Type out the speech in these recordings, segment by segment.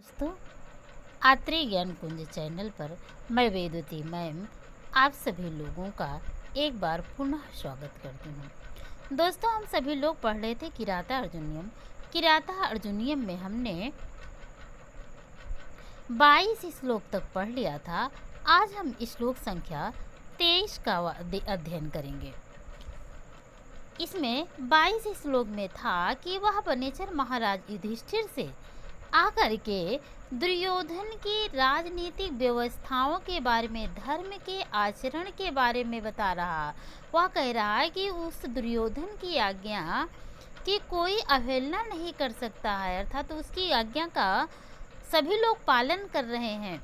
दोस्तों, आत्रेय ज्ञान कुंज चैनल पर मैं वेदवती मैम आप सभी लोगों का एक बार पुनः स्वागत करती हूँ। दोस्तों, हम सभी लोग पढ़ रहे थे किराता अर्जुनियम। किराता अर्जुनियम में हमने 22 श्लोक तक पढ़ लिया था। आज हम श्लोक संख्या 23 का अध्ययन करेंगे। इसमें 22 श्लोक में था कि वह बनेचर महाराज युधिष्ठिर से आकर के दुर्योधन की राजनीतिक व्यवस्थाओं के बारे में, धर्म के आचरण के बारे में बता रहा। वह कह रहा है कि उस दुर्योधन की आज्ञा की कोई अवहेलना नहीं कर सकता है, अर्थात तो उसकी आज्ञा का सभी लोग पालन कर रहे हैं।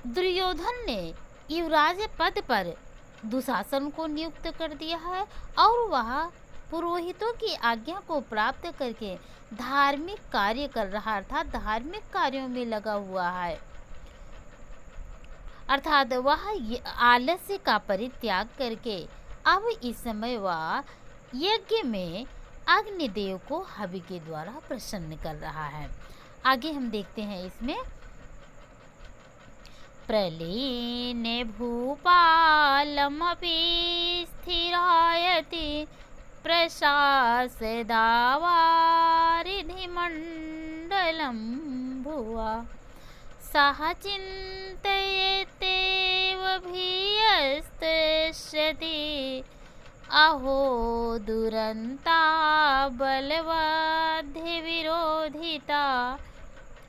दुर्योधन ने युवराज पद पर दुशासन को नियुक्त कर दिया है और वह पुरोहितों की आज्ञा को प्राप्त करके धार्मिक कार्य कर रहा, अर्थात धार्मिक कार्यों में लगा हुआ है। अर्थात वह आलस्य का परित्याग करके अब इस समय वह यज्ञ में अग्निदेव को हवि के द्वारा प्रसन्न कर रहा है। आगे हम देखते हैं इसमें प्रलीने भूपालमपि स्थिरायति प्रशासदावारिधिमण्डलं भुवा सः चिन्तयेतेव भियस्तस्यति अहो दुरन्ता बलवद्धिविरोधिता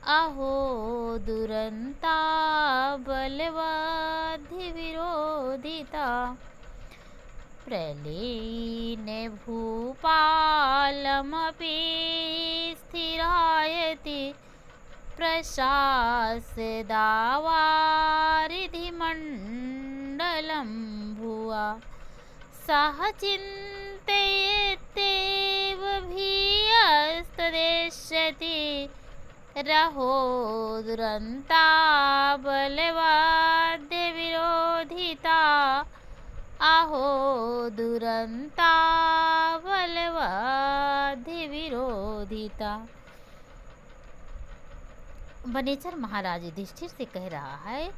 अहो दुरन्ता बलवद्धिविरोधिता प्रलीने भूपालमपि स्थिरायति प्रशासदावारिधिमण्डलं भुवा सः चिन्तयेतेव भियस्तदेष्यति रहो दुरन्ता बलवद्धिविरोधिता अहो दुरन्ता बलवद्धिविरोधिता। बनेचर महाराज युधिष्ठिर से कह रहा है,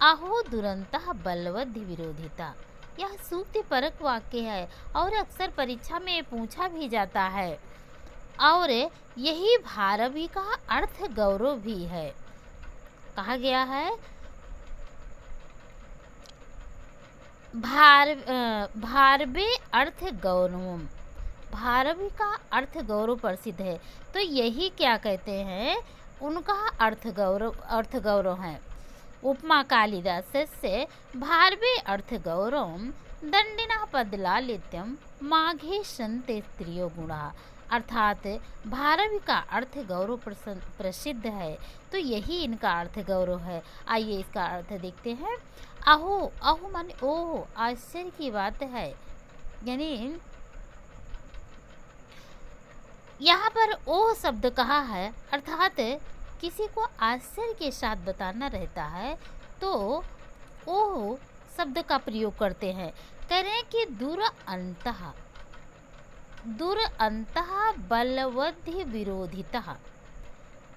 अहो दुरंता बलवद्धिविरोधिता। यह सूक्ति परक वाक्य है और अक्सर परीक्षा में पूछा भी जाता है और यही भारवी का अर्थ गौरव भी है। कहा गया है भारवे अर्थ गौरवम, भारवी का अर्थ गौरव प्रसिद्ध है। तो यही क्या कहते हैं, उनका अर्थ गौरव है। उपमा कालिदास से भारवे अर्थ गौरवम दंडिना पदलालित्यम माघे संते स्त्रियो गुणा, अर्थात भारवी का अर्थ गौरव प्रसिद्ध है, तो यही इनका अर्थ गौरव है। आइए इसका अर्थ देखते हैं। अहो, अहो माने ओह, आश्चर्य की बात है। यानी यहाँ पर ओह शब्द कहा है, अर्थात किसी को आश्चर्य के साथ बताना रहता है तो ओह शब्द का प्रयोग करते हैं। कह रहे हैं कि दुरअंतः बलवद्धि विरोधिता।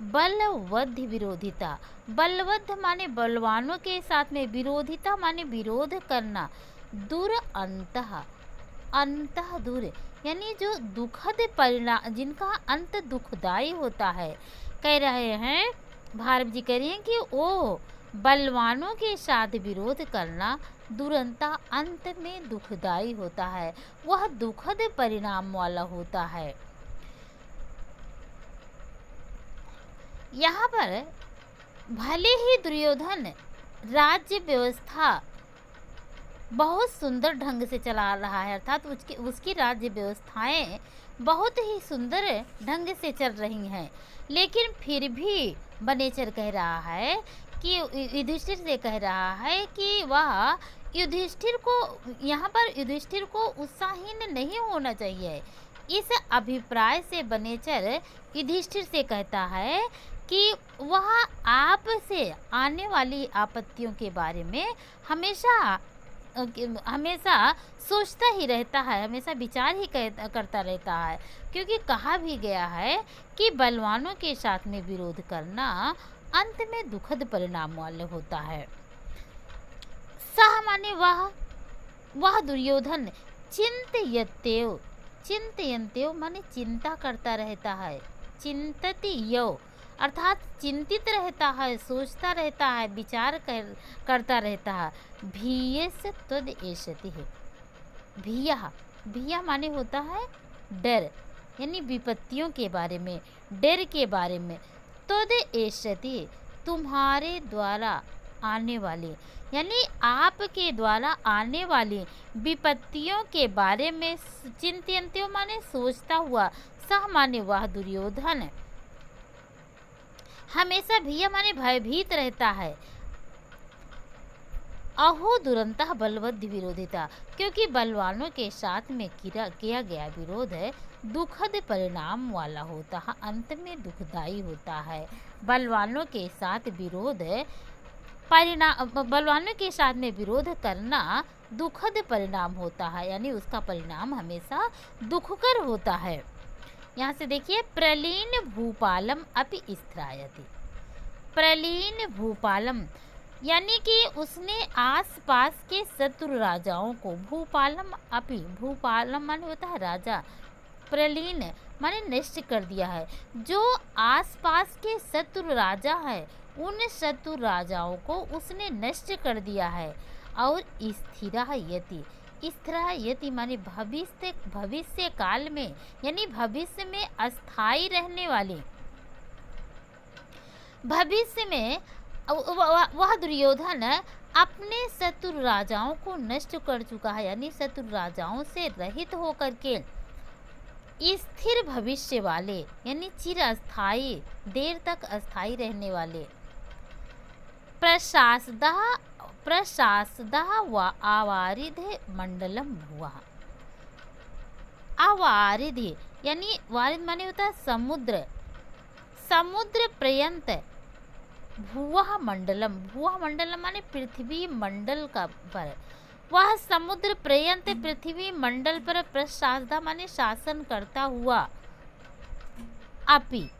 बलवद्धि विरोधिता, बलवद्ध माने बलवानों के साथ में, विरोधिता माने विरोध करना। दुरअंतः, अंतः दूर, यानी जो दुखद परिणाम, जिनका अंत दुखदाई होता है। कह रहे हैं, भारत जी कह रहे हैं कि ओ बलवानों के साथ विरोध करना दुरंता अंत में दुखदाई होता है, वह दुखद परिणाम वाला होता है। यहाँ पर भले ही दुर्योधन राज्य व्यवस्था बहुत सुंदर ढंग से चला रहा है, अर्थात उसकी राज्य व्यवस्थाएं बहुत ही सुंदर ढंग से चल रही हैं, लेकिन फिर भी बनेचर कह रहा है कि युधिष्ठिर से कह रहा है कि वह युधिष्ठिर को, यहाँ पर युधिष्ठिर को उत्साहीन नहीं होना चाहिए। इस अभिप्राय से बनेचर युधिष्ठिर से कहता है कि वह आप से आने वाली आपत्तियों के बारे में हमेशा हमेशा सोचता ही रहता है, हमेशा विचार ही करता रहता है, क्योंकि कहा भी गया है कि बलवानों के साथ में विरोध करना अंत में दुखद परिणाम वाले होता है। सह माने वह दुर्योधन चिंतयत्येव, चिंतयन्त्येव माने चिंता करता रहता है, चिंतति यौ अर्थात चिंतित रहता है, सोचता रहता है, विचार करता रहता है। भीयस त्वद एषति है, भीया माने होता है डर, यानी विपत्तियों के बारे में, डर के बारे में। त्वद एषति तुम्हारे द्वारा आने वाली, यानी आपके द्वारा आने वाली विपत्तियों के बारे में चिंतयन्त्यो माने सोचता हुआ, सह माने वह दुर्योधन, हमेशा भैया माने भयभीत रहता है। अहो दुरंतः बलवद्ध विरोधिता, क्योंकि बलवानों के साथ में किया गया विरोध है दुखद परिणाम वाला होता है, अंत में दुखदायी होता है। बलवानों के साथ विरोध बलवानों के साथ में विरोध करना दुखद परिणाम होता है, यानी उसका परिणाम हमेशा दुखकर होता है। यहाँ से देखिए, प्रलीन भूपालम अपि स्त्रायति, प्रलीन भूपालम यानी कि उसने आसपास के शत्रु राजाओं को, भूपालम अपि, भूपालम माने होता है राजा, प्रलीन माने नष्ट कर दिया है। जो आसपास के शत्रु राजा है उन शत्रु राजाओं को उसने नष्ट कर दिया है। और स्थिरायति, स्थिरायति माने भविष्य काल में, यानी भविष्य में अस्थाई रहने वाले, भविष्य में वह दुर्योधन अपने शत्रु राजाओं को नष्ट कर चुका है, यानी शत्रु राजाओं से रहित होकर के स्थिर भविष्य वाले, यानी चिर अस्थाई, देर तक अस्थाई रहने वाले। प्रशासदा व आवारिध मंडलम भुआ, आवारिध यानी वारिध माने होता है समुद्र, समुद्र पर्यंत, भुआ मंडलम, भुआ मंडलम माने पृथ्वी मंडल का पर, वह समुद्र पर्यंत पृथ्वी मंडल पर प्रशासदा माने शासन करता हुआ, अपि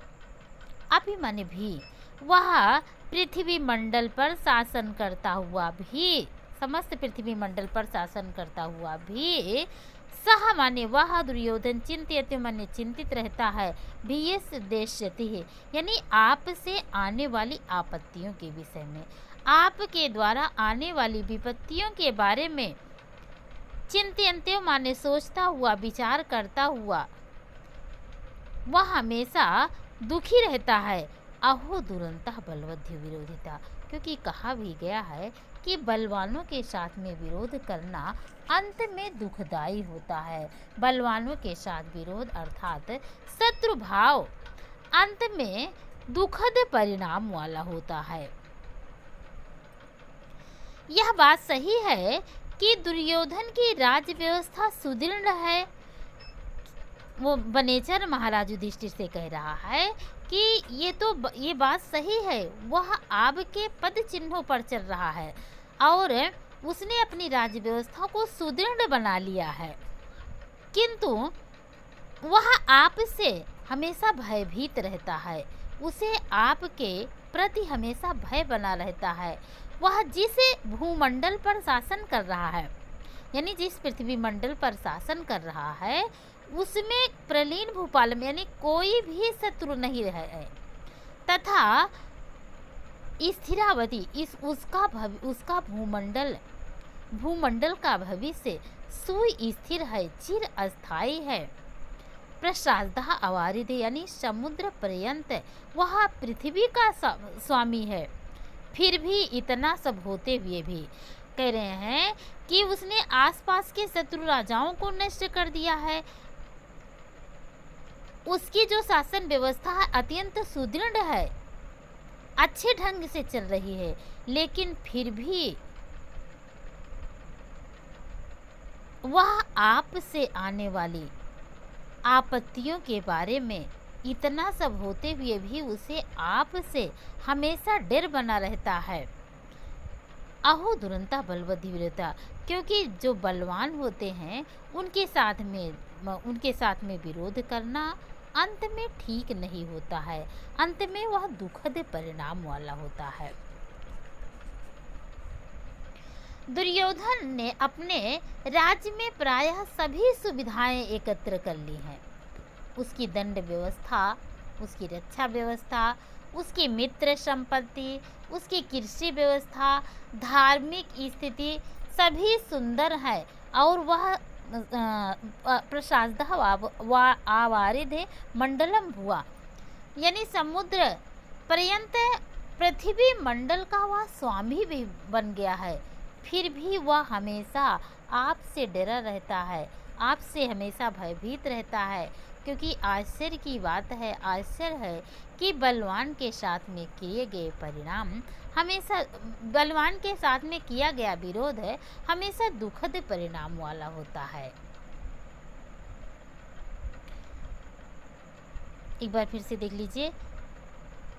माने भी, वह पृथ्वी मंडल पर शासन करता हुआ भी, समस्त पृथ्वी मंडल पर शासन करता हुआ भी, सह माने वह दुर्योधन चिंतयति माने चिंतित रहता है, भीयस देश्यति है यानी आपसे आने वाली आपत्तियों के विषय में, आपके द्वारा आने वाली विपत्तियों के बारे में चिंतयन्त्यो माने सोचता हुआ, विचार करता हुआ, वह हमेशा दुखी रहता है। अहो दुरंतः बलवद्ध विरोधिता, क्योंकि कहा भी गया है कि बलवानों के साथ में विरोध करना अंत में दुखदायी होता है। बलवानों के साथ विरोध अर्थात शत्रु भाव अंत में दुखद परिणाम वाला होता है। यह बात सही है कि दुर्योधन की राज्य व्यवस्था सुदृढ़ है। वो वनेचर महाराज युधिष्ठिर से कह रहा है कि ये बात सही है, वह आपके पद चिन्हों पर चल रहा है और उसने अपनी राज्य व्यवस्था को सुदृढ़ बना लिया है, किंतु वह आपसे हमेशा भयभीत रहता है, उसे आपके प्रति हमेशा भय बना रहता है। वह जिस भूमंडल पर शासन कर रहा है, यानी जिस पृथ्वी मंडल पर शासन कर रहा है, उसमें प्रलीन भूपाल में यानी कोई भी शत्रु नहीं रहे, तथा स्थिरावती उसका भूमंडल का भविष्य सुस्थिर है, चिर अस्थायी है। प्रशासदा अवारिध यानी समुद्र पर्यंत वह पृथ्वी का स्वामी है। फिर भी इतना सब होते हुए भी कह रहे हैं कि उसने आसपास के शत्रु राजाओं को नष्ट कर दिया है, उसकी जो शासन व्यवस्था है अत्यंत सुदृढ़ है, अच्छे ढंग से चल रही है, लेकिन फिर भी वह आपसे आने वाली आपत्तियों के बारे में इतना सब होते हुए भी उसे आपसे हमेशा डर बना रहता है। अहो दुरंता बलवती वीरता, क्योंकि जो बलवान होते हैं उनके साथ में विरोध करना अंत में ठीक नहीं होता है, अंत में वह दुखद परिणाम वाला होता है। दुर्योधन ने अपने राज्य में प्रायः सभी सुविधाएं एकत्र कर ली हैं। उसकी दंड व्यवस्था, उसकी रक्षा व्यवस्था, उसकी मित्र संपत्ति, उसकी कृषि व्यवस्था, धार्मिक स्थिति सभी सुंदर है और वह प्रसाद आवारिध मंडलम हुआ, यानी समुद्र पर्यंत पृथ्वी मंडल का वह स्वामी भी बन गया है। फिर भी वह हमेशा आपसे डरा रहता है, आपसे हमेशा भयभीत रहता है, क्योंकि आश्चर्य की बात है, आश्चर्य है कि बलवान के साथ में किए गए परिणाम हमेशा, बलवान के साथ में किया गया विरोध है हमेशा दुखद परिणाम वाला होता है। एक बार फिर से देख लीजिए।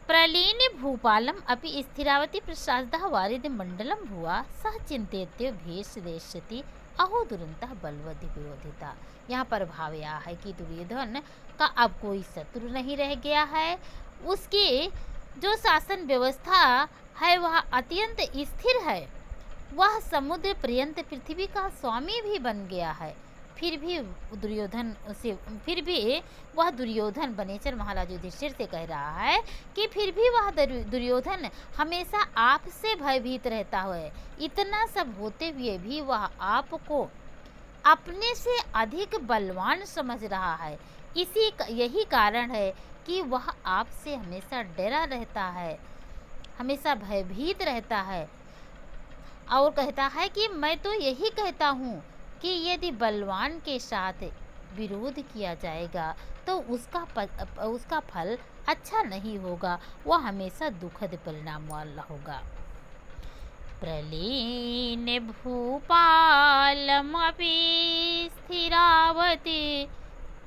प्रलीन भूपालम अपि स्थिरावती प्रसादः वारिद मंडलम हुआ सह चिंतेत्य भेष देशति अहो दुरंता बलवती विरोधिता। यहाँ पर भाव यह है कि दुर्योधन का अब कोई शत्रु नहीं रह गया है, उसकी जो शासन व्यवस्था है वह अत्यंत स्थिर है, वह समुद्र पर्यंत पृथ्वी का स्वामी भी बन गया है। फिर भी वह दुर्योधन बनेचर महाराज युधिष्ठिर से कह रहा है कि फिर भी वह दुर्योधन हमेशा आपसे भयभीत रहता है। इतना सब होते हुए भी वह आपको अपने से अधिक बलवान समझ रहा है। यही कारण है कि वह आपसे हमेशा डरा रहता है, हमेशा भयभीत रहता है और कहता है कि मैं तो यही कहता हूँ कि यदि बलवान के साथ विरोध किया जाएगा तो उसका फल अच्छा नहीं होगा, वह हमेशा दुखद परिणाम वाला होगा। प्रलीन भूपालमपि स्थिरावती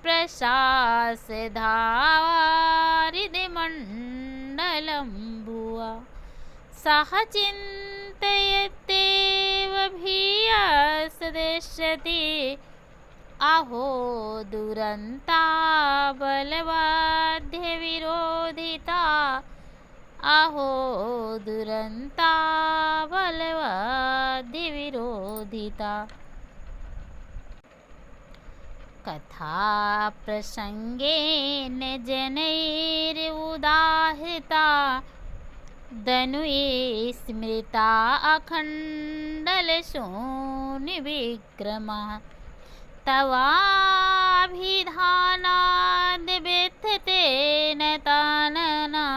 प्रशासधारिदमण्डलं भुवा सह चिन्तयत्येव भियसदृश्यति अहो दुरन्ता बलवाद्य विरोधिता अहो दुरन्ता बलवाद्य विरोधिता। कथा प्रसंगेन जनैरुदाहृता धनुये स्मृता अखण्डलशून्यविक्रमः तवाभिधानाद्व्यथतेन तानना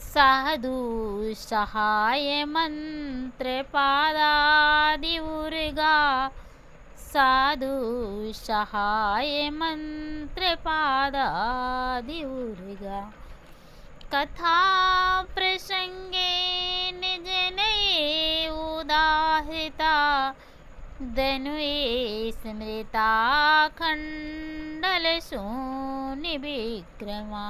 साधुसहाय मन्त्रपादादिउर्गा साधुसहाय मन्त्रपादादिउर्गा। कथा प्रसंगेन जनैः उदाहृता धनुये स्मृता खण्डलशून्यविक्रमा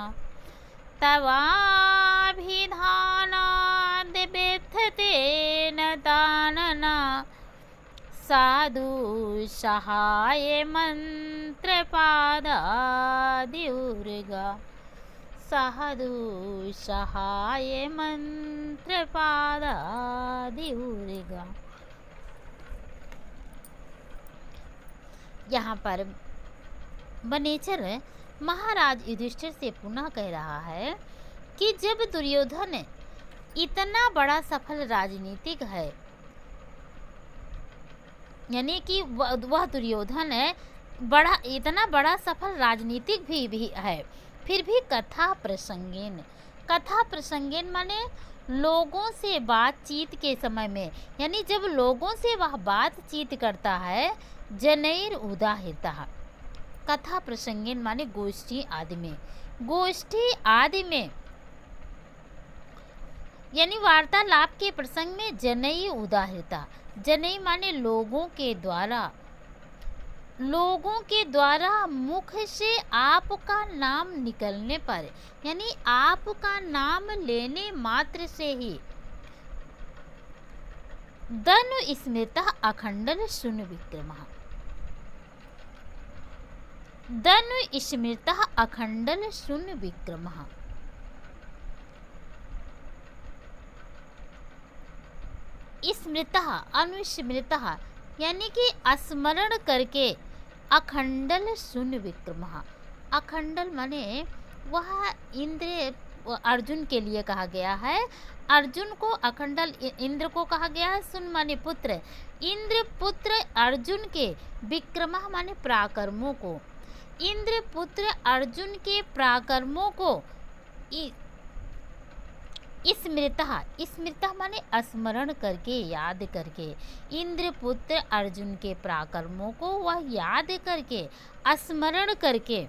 तवाभिधानाद्व्यथतेन तानना साधुसहाय मन्त्रपादादिउर्गा साधुसहाय मन्त्रपादादिउर्गा। यहाँ पर बनेचर महाराज युधिष्ठिर से पुनः कह रहा है कि जब दुर्योधन इतना बड़ा सफल राजनीतिक है, यानी कि वह दुर्योधन इतना बड़ा सफल राजनीतिक भी है, फिर भी कथा प्रसंगेन माने लोगों से बातचीत के समय में, यानी जब लोगों से वह बातचीत करता है, जनैर उदाहृता कथा प्रसंगेन माने गोष्ठी आदि में यानी वार्तालाप के प्रसंग में जनई उदाहृता, जनई माने लोगों के द्वारा मुख से आपका नाम निकलने पर, यानी आपका नाम लेने मात्र से ही दनु स्मृतः अखंडल शून्य विक्रमः। दनु स्मृतः अखंडल शून्य विक्रमः। स्मृतः अनुस्मृतः यानी कि स्मरण करके, अखंडल शून्य विक्रमः। अखंडल माने वह इंद्र अर्जुन के लिए कहा गया है। अर्जुन को अखंडल, इंद्र को कहा गया है। सुन माने पुत्र, इंद्र पुत्र अर्जुन के, विक्रमः माने पराक्रमों को, इंद्र पुत्र अर्जुन के पराक्रमों को स्मृतः, स्मृतः माने स्मरण करके, याद करके, इंद्रपुत्र अर्जुन के पराक्रमों को वह याद करके, स्मरण करके,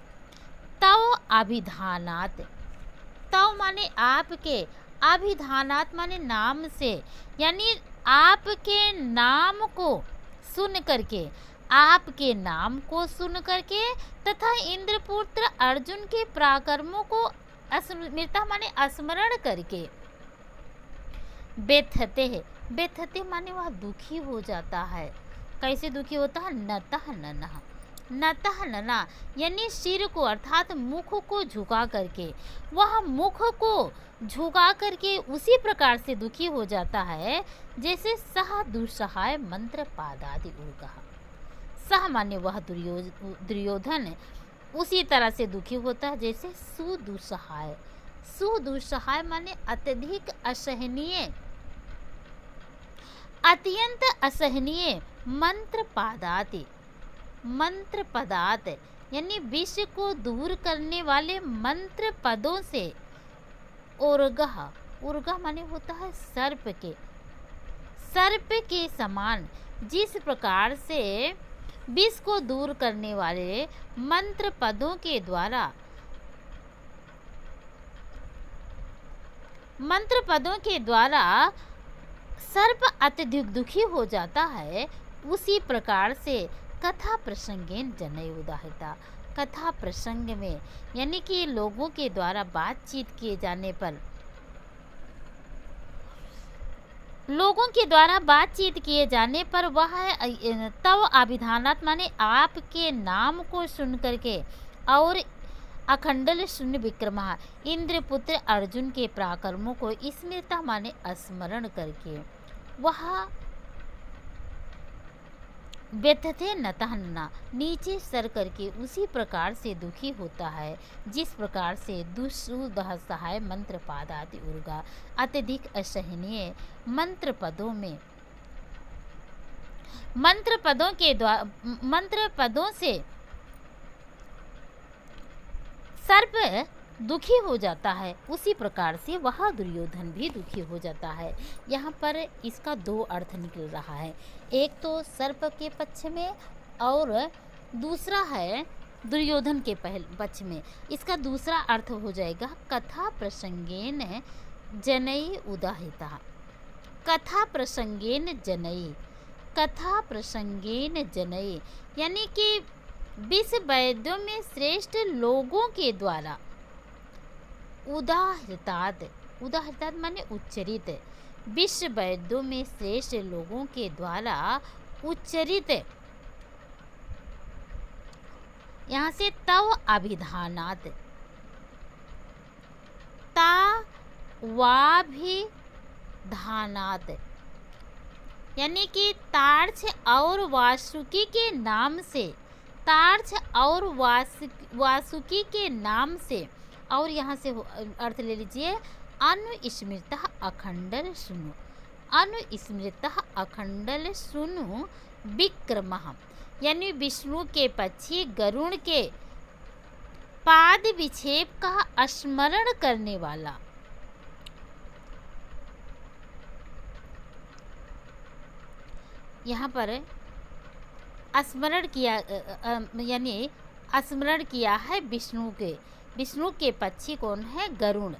तव अभिधानात्, तव माने आपके, अभिधानात् माने नाम से, यानी आपके नाम को सुन करके, आपके नाम को सुन करके तथा इंद्रपुत्र अर्जुन के पराक्रमों को स्मृतः माने स्मरण करके, बेथते है, बेथते माने वह दुखी हो जाता है। कैसे दुखी होता है? नतः ननः, नतः नना यानी सिर को अर्थात मुख को झुका करके, वह मुख को झुका करके उसी प्रकार से दुखी हो जाता है जैसे सह दुस्सहाय मंत्र पादादि उर्गः। सह माने वह दुर्योधन उसी तरह से दुखी होता है जैसे सुदुस्सहाय, सुदुस्सहाय माने अत्यधिक असहनीय, अत्यंत असहनीय, मंत्र पादाति, मंत्र पदात यानी विष को दूर करने वाले मंत्र पदों से, उर्गः, उर्गः माने होता है सर्प के, सर्प के समान, जिस प्रकार से विष को दूर करने वाले मंत्र पदों के द्वारा, मंत्र पदों के द्वारा सर्प अत्यधिक दुखी हो जाता है, उसी प्रकार से कथा प्रसंगेन जनय उदाहृता, कथा प्रसंग में यानी कि लोगों के द्वारा बातचीत किए जाने पर, लोगों के द्वारा बातचीत किए जाने पर वह तव अभिधानात् माने आपके नाम को सुन करके, और अखंडल शून्य विक्रमः इंद्रपुत्र अर्जुन के पराक्रमों को स्मृतः माने स्मरण करके, वह व्यथते नतः नना नीचे सर करके उसी प्रकार से दुखी होता है जिस प्रकार से दुस्सहाय मंत्र पादादि उर्गा अत्यधिक असहनीय मंत्र पदों में, मंत्र पदों के द्वारा, मंत्र पदों से सर्प दुखी हो जाता है, उसी प्रकार से वह दुर्योधन भी दुखी हो जाता है। यहाँ पर इसका दो अर्थ निकल रहा है, एक तो सर्प के पक्ष में और दूसरा है दुर्योधन के पक्ष में। इसका दूसरा अर्थ हो जाएगा कथा प्रसंगेन जनई उदाहृता, कथा प्रसंगेन जनई, कथा प्रसंगेन जनई यानी कि विश्व वैद्यों में श्रेष्ठ लोगों के द्वारा, उदाहृतात्, उदाहृतात् माने उच्चरित, विश्व वैद्यों में श्रेष्ठ लोगों के द्वारा उच्चरित, यहाँ से तव अभिधानात्, ता वाभिधानात् यानी कि तार्क्ष और वासुकी के नाम से, तार्क्ष और वासुकी के नाम से, और यहाँ से अर्थ ले लीजिए अनुस्मृतः अखंडल शूनु, अनुस्मृतः अखंडल शूनु विक्रमः यानी विष्णु के पक्षी गरुण के पाद विक्षेप का स्मरण करने वाला, यहाँ पर स्मरण किया यानी स्मरण किया है विष्णु के, विष्णु के पक्षी कौन है? गरुण,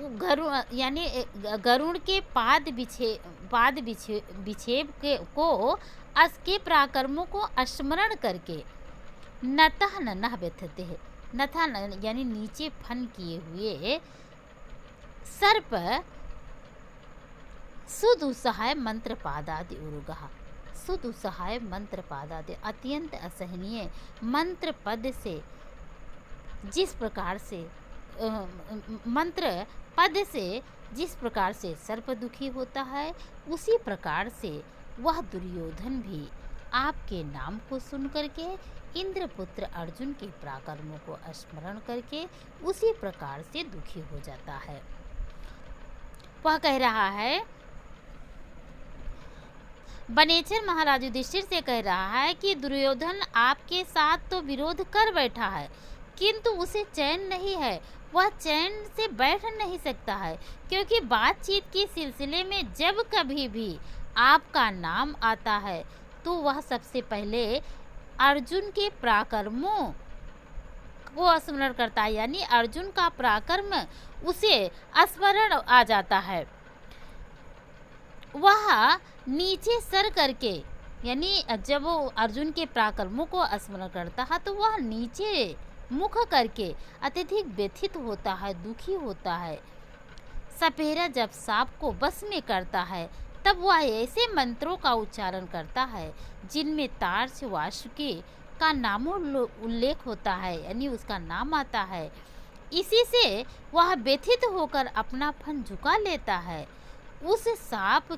गरुण यानी गरुण के पाद विक्षेप के को के पराक्रमों को स्मरण करके, नतः ननः व्यथते है, नथा यानी नीचे फन किए हुए सर्प, सुदुस्सहाय मंत्र पादादि उरुगः। सुदुस्सहाय मंत्र पादादि, अत्यंत असहनीय मंत्र पद से जिस प्रकार से मंत्र पद से जिस प्रकार से सर्प दुखी होता है, उसी प्रकार से वह दुर्योधन भी आपके नाम को सुन करके, इंद्रपुत्र अर्जुन के पराक्रमों को स्मरण करके उसी प्रकार से दुखी हो जाता है। वह कह रहा है, बनेचर महाराज युधिष्ठिर से कह रहा है कि दुर्योधन आपके साथ तो विरोध कर बैठा है, किंतु उसे चैन नहीं है, वह चैन से बैठ नहीं सकता है, क्योंकि बातचीत के सिलसिले में जब कभी भी आपका नाम आता है तो वह सबसे पहले अर्जुन के पराक्रमों को स्मरण करता है, यानी अर्जुन का पराक्रम उसे स्मरण आ जाता है। वह नीचे सर करके, यानी जब वो अर्जुन के पराक्रमों को स्मरण करता है तो वह नीचे मुख करके अत्यधिक व्यथित होता है, दुखी होता है। सपेरा जब सांप को बस में करता है तब वह ऐसे मंत्रों का उच्चारण करता है जिनमें तार्क्ष वासुकी का नामोल्लेख होता है, यानी उसका नाम आता है। इसी से वह व्यथित होकर अपना फन झुका लेता है। उस सांप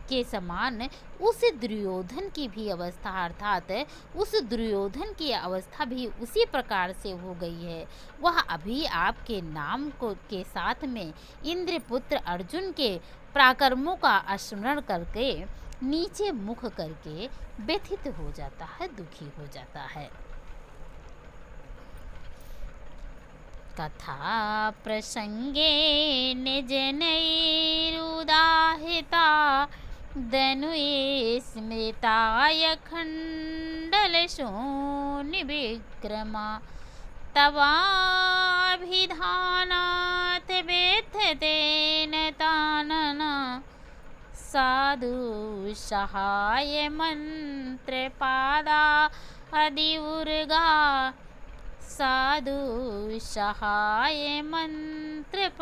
के समान उस दुर्योधन की भी अवस्था, अर्थात उस दुर्योधन की अवस्था भी उसी प्रकार से हो गई है। वह अभी आपके नाम को के साथ में इंद्रपुत्र अर्जुन के पराक्रमों का स्मरण करके नीचे मुख करके व्यथित हो जाता है, दुखी हो जाता है। कथा प्रसंगे निजनैरुदाहिता धनुये स्मृताय खण्डलशून्य विक्रमा तवाभिधानात् व्यथतेन तानना साधु सहाय मंत्रपादा अधिउर्गा साधु सहाय मंत्रपादादिउर्गा।